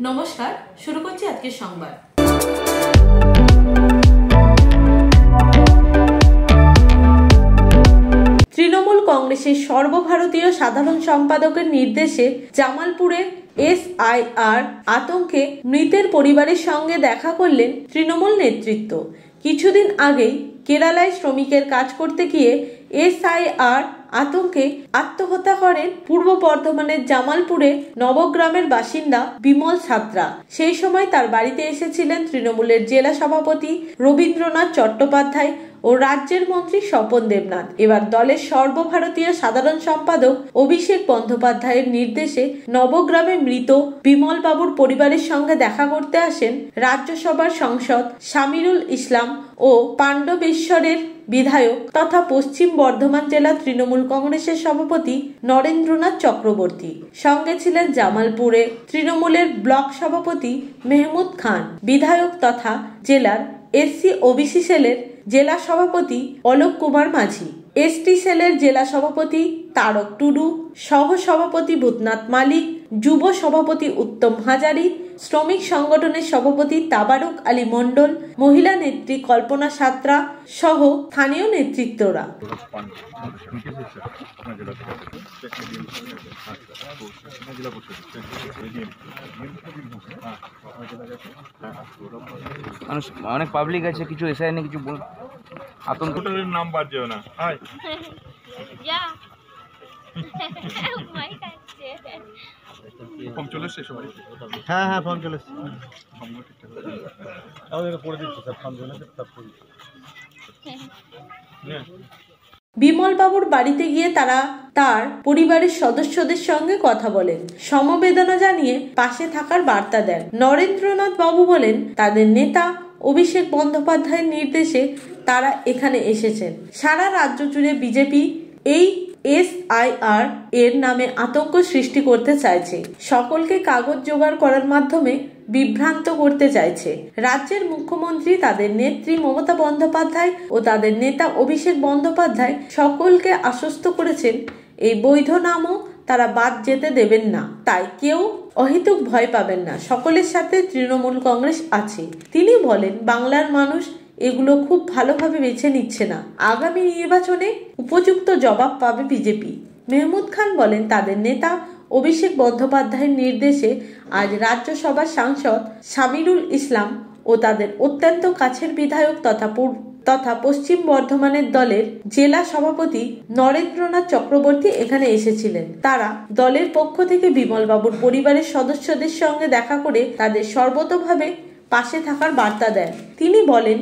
নমস্কার, শুরু করছি আজকের সংবাদ। তৃণমূল কংগ্রেসের সর্বভারতীয় সাধারণ সম্পাদকের নির্দেশে জামালপুরে SIR আতঙ্কে মৃতের পরিবারের সঙ্গে দেখা করলেন তৃণমূল নেতৃত্ব। কিছুদিন আগেই কেরালায় শ্রমিকের কাজ করতে গিয়ে SIR আতঙ্কে আত্মহত্যা করেন পূর্ব বর্ধমানের জামালপুরে নবগ্রামের বাসিন্দা বিমল সাঁতরা। সেই সময় তার বাড়িতে এসেছিলেন তৃণমূলের জেলা সভাপতি রবীন্দ্রনাথ চট্টোপাধ্যায় ও রাজ্যের মন্ত্রী স্বপন দেবনাথ। এবার দলের সর্বভারতীয় সাধারণ সম্পাদক অভিষেক বন্দ্যোপাধ্যায়ের নির্দেশে নবগ্রামে মৃত বিমল বাবুর পরিবারের সঙ্গে দেখা করতে আসেন রাজ্যসভার সাংসদ শামিরুল ইসলাম ও পাণ্ডবেশ্বরের বিধায়ক তথা পশ্চিম বর্ধমান জেলা তৃণমূল কংগ্রেসের সভাপতি নরেন্দ্রনাথ চক্রবর্তী। সঙ্গে ছিলেন জামালপুরে তৃণমূলের ব্লক সভাপতি মেহমুদ খান, বিধায়ক তথা জেলার SC/OBC সেলের জেলা সভাপতি অলোক কুমার মাঝি, ST সেলের জেলা সভাপতি তারক টুডু, সহ সভাপতি ভূতনাথ মালিক, যুব সভাপতি উত্তম হাজারি, শ্রমিক সংগঠনের সভাপতি তাবারুক আলী মণ্ডল, মহিলা নেত্রী কল্পনা সাঁতরা সহ স্থানীয় নেতৃত্বরা। অনেক পাবলিক আছে, কিছু এসে না কিছু আতঙ্কের নাম বাদ যাবে না। ফর্ম চলে এসছে সবাই? হ্যাঁ ফর্ম চলে এসছে। বিমল বাবুর বাড়িতে গিয়ে তারা তার পরিবারের সদস্যদের সঙ্গে কথা বলেন, সমবেদনা জানিয়ে পাশে থাকার বার্তা দেন। নরেন্দ্রনাথ বাবু বলেন, তাদের নেতা অভিষেক বন্দ্যোপাধ্যায়ের নির্দেশে তারা এখানে এসেছেন। সারা রাজ্য জুড়ে বিজেপি এই SIR এর নামে আতঙ্ক সৃষ্টি করতে চাইছে, সকলকে কাগজ জোগাড় করার মাধ্যমে বিভ্রান্ত করতে চাইছে। রাজ্যের মুখ্যমন্ত্রী, তাদের নেত্রী মমতা বন্দ্যোপাধ্যায় ও তাদের নেতা অভিষেক বন্দ্যোপাধ্যায় সকলকে আশ্বস্ত করেছেন এই বৈধ নামও তারা বাদ যেতে দেবেন না। তাই কেউ অহেতুক ভয় পাবেন না, সকলের সাথে তৃণমূল কংগ্রেস আছে। তিনি বলেন, বাংলার মানুষ এগুলো খুব ভালোভাবে বেছে নিচ্ছে না, আগামী নির্বাচনে উপযুক্ত জবাব পাবে বিজেপি। মেহমুদ খান বলেন, তাদের নেতা অভিষেক বন্দ্যোপাধ্যায়ের নির্দেশে আজ রাজ্যসভার সাংসদ শামিরুল ইসলাম ও তাদের অত্যন্ত কাছের বিধায়ক তথা পশ্চিম বর্ধমানের দলের জেলা সভাপতি নরেন্দ্রনাথ চক্রবর্তী এখানে এসেছিলেন। তারা দলের পক্ষ থেকে বিমল বাবুর পরিবারের সদস্যদের সঙ্গে দেখা করে তাদের সর্বতোভাবে পাশে থাকার বার্তা দেন। তিনি বলেন,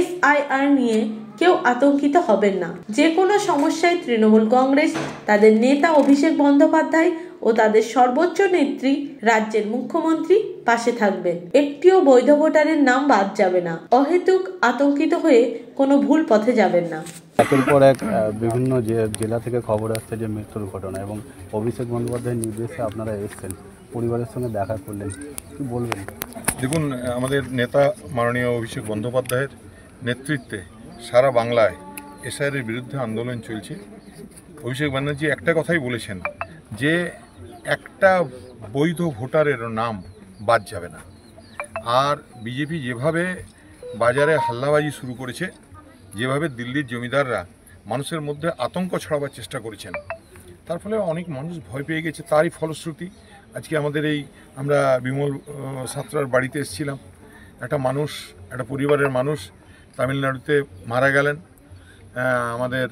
SIR নিয়ে কেউ আতঙ্কিত হবেন না, যে কোনো সমস্যায় তৃণমূল কংগ্রেস, তাদের নেতা অভিষেক বন্দ্যোপাধ্যায় ও তাদের সর্বোচ্চ নেত্রী রাজ্যের মুখ্যমন্ত্রী পাশে থাকবেন। একটিও বৈধ ভোটারের নাম বাদ যাবে না, অহেতুক আতঙ্কিত হয়ে কোনো ভুল পথে যাবেন না। একের পর এক বিভিন্ন জেলা থেকে খবর আসছে যে মৃত্যুর ঘটনা, এবং অভিষেক বন্দ্যোপাধ্যায়ের নির্দেশে আপনারা এসেছেন, পরিবারের সঙ্গে দেখা করলেন, কি বলবেন? দেখুন, আমাদের নেতা মাননীয় অভিষেক বন্দ্যোপাধ্যায়ের নেতৃত্বে সারা বাংলায় SIR এর বিরুদ্ধে আন্দোলন চলছে। অভিষেক ব্যানার্জি একটা কথাই বলেছেন যে একটা বৈধ ভোটারের নাম বাদ যাবে না। আর বিজেপি যেভাবে বাজারে হাল্লাবাজি শুরু করেছে, যেভাবে দিল্লির জমিদাররা মানুষের মধ্যে আতঙ্ক ছড়াবার চেষ্টা করেছেন, তার ফলে অনেক মানুষ ভয় পেয়ে গেছে। তারই ফলশ্রুতি আজকে আমাদের আমরা বিমল সাঁতরার বাড়িতে এসেছিলাম। একটা পরিবারের মানুষ তামিলনাড়ুতে মারা গেলেন। আমাদের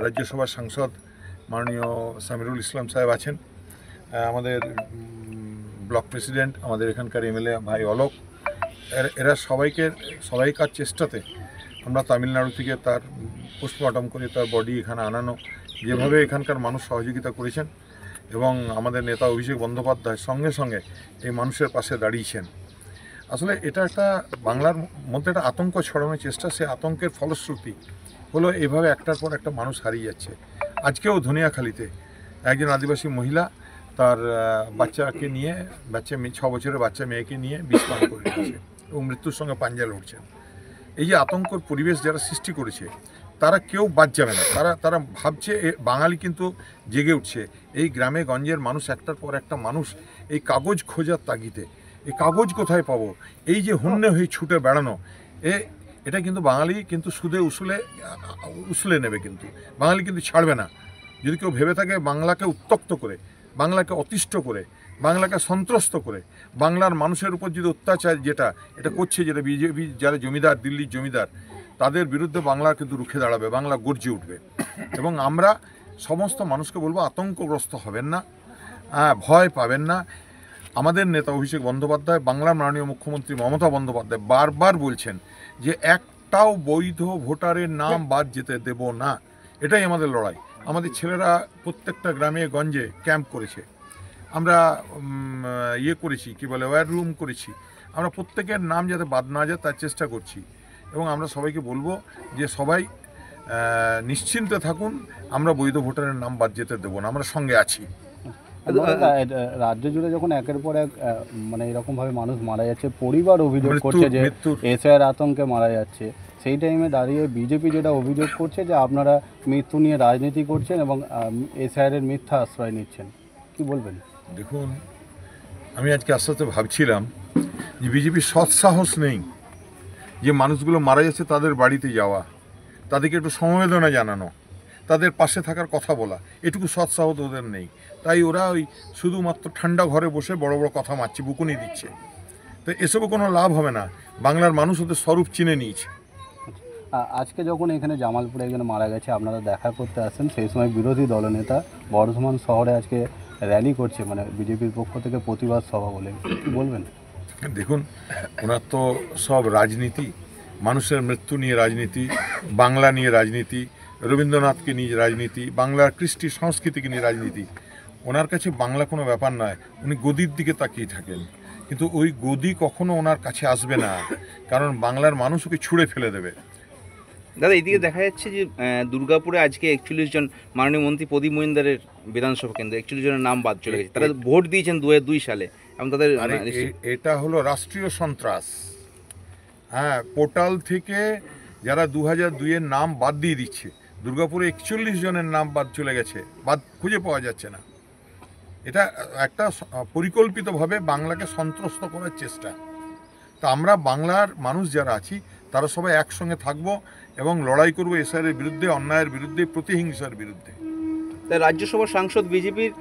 রাজ্যসভার সাংসদ মাননীয় শামিরুল ইসলাম সাহেব আছেন, আমাদের ব্লক প্রেসিডেন্ট, আমাদের এখানকার MLA ভাই অলোক, এরা সবাইকার চেষ্টাতে আমরা তামিলনাড়ু থেকে তার পোস্টমর্টম করে তার বডি এখানে আনানো, যেভাবে এখানকার মানুষ সহযোগিতা করেছেন এবং আমাদের নেতা অভিষেক বন্দ্যোপাধ্যায় সঙ্গে সঙ্গে এই মানুষের পাশে দাঁড়িয়েছেন। আসলে এটা একটা বাংলার মধ্যে একটা আতঙ্ক ছড়ানোর চেষ্টা, সে আতঙ্কের ফলশ্রুতি হলো এভাবে একটার পর একটা মানুষ হারিয়ে যাচ্ছে। আজকেও ধনিয়াখালীতে একজন আদিবাসী মহিলা তার বাচ্চাকে নিয়ে 6 বছরের বাচ্চা মেয়েকে নিয়ে বিষ পান করে নিয়েছে এবং মৃত্যুর সঙ্গে পাঞ্জা লড়ছেন। এই যে আতঙ্কর পরিবেশ যারা সৃষ্টি করেছে, তারা কেউ বাদ যাবে না। তারা ভাবছে বাঙালি কিন্তু জেগে উঠছে। এই গ্রামে গঞ্জের মানুষ একটার পর একটা মানুষ এই কাগজ খোঁজার তাগিদে, এই কাগজ কোথায় পাবো, এই যে হন্যে হয়ে ছুটে বেড়ানো, এটা কিন্তু বাঙালি কিন্তু সুদে উসলে নেবে, কিন্তু বাঙালি কিন্তু ছাড়বে না। যদি কেউ ভেবে থাকে বাংলাকে উত্তক্ত করে, বাংলাকে অতিষ্ঠ করে, বাংলাকে সন্ত্রস্ত করে, বাংলার মানুষের উপর যদি অত্যাচার এটা করছে, যেটা বিজেপি যারা জমিদার, দিল্লির জমিদার, তাদের বিরুদ্ধে বাংলা কিন্তু রুখে দাঁড়াবে, বাংলা গর্জে উঠবে। এবং আমরা সমস্ত মানুষকে বলবো আতঙ্কগ্রস্ত হবেন না, ভয় পাবেন না। আমাদের নেতা অভিষেক বন্দ্যোপাধ্যায়, বাংলার মাননীয় মুখ্যমন্ত্রী মমতা বন্দ্যোপাধ্যায় বারবার বলছেন যে একটাও বৈধ ভোটারের নাম বাদ যেতে দেব না। এটাই আমাদের লড়াই। আমাদের ছেলেরা প্রত্যেকটা গ্রামে গঞ্জে ক্যাম্প করেছে, আমরা করেছি, কি বলে, ওয়্যার রুম করেছি। আমরা প্রত্যেকের নাম যাতে বাদ না যায় তার চেষ্টা করছি। এবং আমরা সবাইকে বলবো যে সবাই নিশ্চিন্তে থাকুন, আমরা বৈধ ভোটারের নাম বাদ যেতে দেবো না, আমরা সঙ্গে আছি। রাজ্য জুড়ে যখন একের পর এক মানে এরকমভাবে মানুষ মারা যাচ্ছে, পরিবার অভিযোগ করছে যে এসআইআর আতঙ্কে মারা যাচ্ছে, সেই টাইমে দাঁড়িয়ে বিজেপি যেটা অভিযোগ করছে যে আপনারা মৃত্যু নিয়ে রাজনীতি করছেন এবং এসআইআরের মিথ্যা আশ্রয় নিচ্ছেন, কি বলবেন? দেখুন, আমি আজকে আস্তে আস্তে ভাবছিলাম যে বিজেপির সৎসাহস নেই যে মানুষগুলো মারা যাচ্ছে তাদের বাড়িতে যাওয়া, তাদেরকে একটু সমবেদনা জানানো, তাদের পাশে থাকার কথা বলা, এটুকু সৎসাহস ওদের নেই। তাই ওরা ওই শুধুমাত্র ঠান্ডা ঘরে বসে বড় বড় কথা মারছে, বুকুনি দিচ্ছে। তো এসবও কোনো লাভ হবে না, বাংলার মানুষ ওদের স্বরূপ চিনে নিয়েছে। আজকে যখন এখানে জামালপুরে একজন মারা গেছে, আপনারা দেখা করতে আসেন, সেই সময় বিরোধী দলনেতা বর্ধমান শহরে আজকে র্যালি করছে, মানে বিজেপির পক্ষ থেকে প্রতিবাদ সভা বলে, কি বলবেন? দেখুন, ওনার তো সব রাজনীতি, মানুষের মৃত্যু নিয়ে রাজনীতি, বাংলা নিয়ে রাজনীতি, রবীন্দ্রনাথকে নিয়ে রাজনীতি, বাংলার কৃষ্টি সংস্কৃতিকে নিয়ে রাজনীতি। ওনার কাছে বাংলা কোনো ব্যাপার নয়, উনি গদির দিকে তাকিয়ে থাকেন, কিন্তু ওই গদি কখনো ওনার কাছে আসবে না, কারণ বাংলার মানুষ ওকে ছুঁড়ে ফেলে দেবে। দাদা, এইদিকে দেখা যাচ্ছে যে দুর্গাপুরে আজকে 41 জন মাননীয় মন্ত্রী প্রদীপ মজুমদারের বিধানসভা কেন্দ্রে 41 জনের নাম বাদ চলে গেছে। তারা ভোট দিয়েছেন 2002 সালে এবং তাদের এটা হলো রাষ্ট্রীয় সন্ত্রাস। হ্যাঁ, পোর্টাল থেকে যারা 2002-এর নাম বাদ দিয়ে দিচ্ছে, দুর্গাপুরে 41 জনের নাম বাদ চলে গেছে, বাদ খুঁজে পাওয়া যাচ্ছে না। এটা একটা পরিকল্পিতভাবে বাংলাকে সন্ত্রস্ত করার চেষ্টা। তা আমরা বাংলার মানুষ যারা আছি তারা সবাই একসঙ্গে থাকবো এবং লড়াই করবো এসআইআরের বিরুদ্ধে, অন্যায়ের বিরুদ্ধে, প্রতিহিংসার বিরুদ্ধে। রাজ্যসভার সাংসদ বিজেপির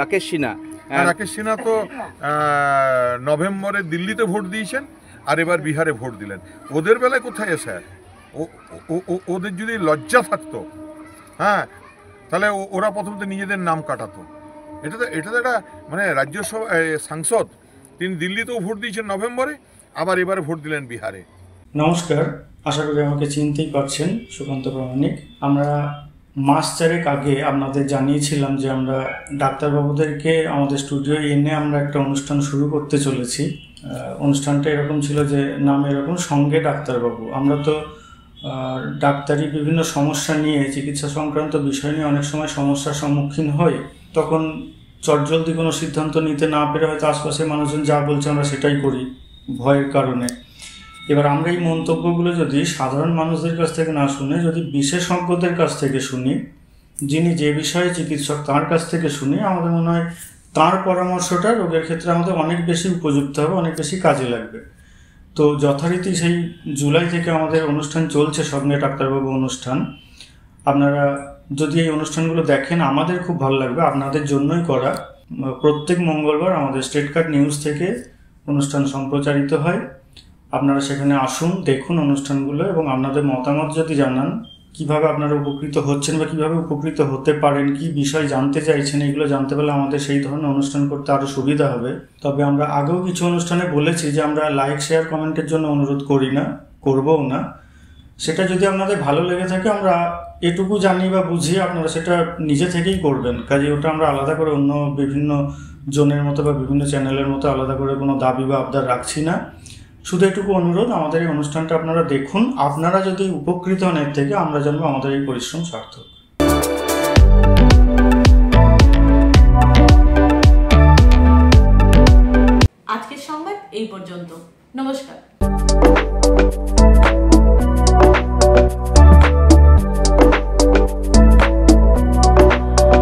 রাকেশ সিনহা তো নভেম্বরে দিল্লিতে ভোট দিয়েছেন, আর এবার বিহারে ভোট দিলেন। ওদের বেলায় কোথায় এসআইআর? ওদের যদি লজ্জা থাকতো, হ্যাঁ, তাহলে ওরা প্রথমত নিজেদের নাম কাটাতো। এটা তো একটা মানে রাজ্যসভা সাংসদ, তিনি দিল্লিতেও ভোট দিয়েছেন নভেম্বরে, আবার এবারে ভোট দিলেন বিহারে। নমস্কার, আশা করি আমাকে চিনতেই পারছেন, সুকান্ত প্রামাণিক। আমরা মাস চারেক আগে আপনাদের জানিয়েছিলাম যে আমরা ডাক্তারবাবুদেরকে আমাদের স্টুডিও এনে আমরা একটা অনুষ্ঠান শুরু করতে চলেছি। অনুষ্ঠানটা এরকম ছিল যে নাম এরকম, সঙ্গে ডাক্তারবাবু। আমরা তো ডাক্তারি বিভিন্ন সমস্যা নিয়ে, চিকিৎসা সংক্রান্ত বিষয় নিয়ে অনেক সময় সমস্যার সম্মুখীন হই। তখন চটজলদি কোনো সিদ্ধান্ত নিতে না পেরে হয়তো আশপাশের মানুষজন যা বলছে আমরা সেটাই করি ভয়ের কারণে। এবার আমরা এই মন্তব্যগুলো যদি সাধারণ মানুষদের কাছ থেকে না শুনে যদি বিশেষজ্ঞদের কাছ থেকে শুনি, যিনি যে বিষয়ে চিকিৎসক তার কাছ থেকে শুনি, আমাদের মনে হয় তার পরামর্শটা রোগের ক্ষেত্রে আমাদের অনেক বেশি উপযুক্ত হবে, অনেক বেশি কাজে লাগবে। তো যথারীতি সেই জুলাই থেকে আমাদের অনুষ্ঠান চলছে, সঙ্গে ডাক্তারবাবু অনুষ্ঠান। আপনারা যদি এই অনুষ্ঠানগুলো দেখেন আমাদের খুব ভালো লাগবে, আপনাদের জন্যই করা। প্রত্যেক মঙ্গলবার আমাদের স্টেট কার্ড নিউজ থেকে অনুষ্ঠান সম্প্রচারিত হয়। আপনারা সেখানে আসুন, দেখুন অনুষ্ঠানগুলো এবং আপনাদের মতামত যদি জানান, কিভাবে আপনারা উপকৃত হচ্ছেন বা কিভাবে উপকৃত হতে পারেন, কি বিষয় জানতে চাইছেন, এগুলো জানতে পারলে আমাদের সেই ধরনের অনুষ্ঠান করতে আরও সুবিধা হবে। তবে আমরা আগেও কিছু অনুষ্ঠানে বলেছি যে আমরা লাইক, শেয়ার, কমেন্টের জন্য অনুরোধ করি না, করবও না। সেটা যদি আপনাদের ভালো লেগে থাকে, আমরা এটুকু জানি বা বুঝি, আপনারা সেটা নিজে থেকেই করবেন। কাজে ওটা আমরা আলাদা করে অন্য বিভিন্ন জনের মতো বা বিভিন্ন চ্যানেলের মতো আলাদা করে কোনো দাবি বা আবদার রাখছি না। শুধু এটুকু অনুরোধ, আমাদের এই অনুষ্ঠানটা আপনারা দেখুন। আপনারা যদি উপকৃত হন এর থেকে, আমরা জানবো আমাদের এই পরিশ্রম সার্থক। আজকের সংবাদ এই পর্যন্ত। নমস্কার।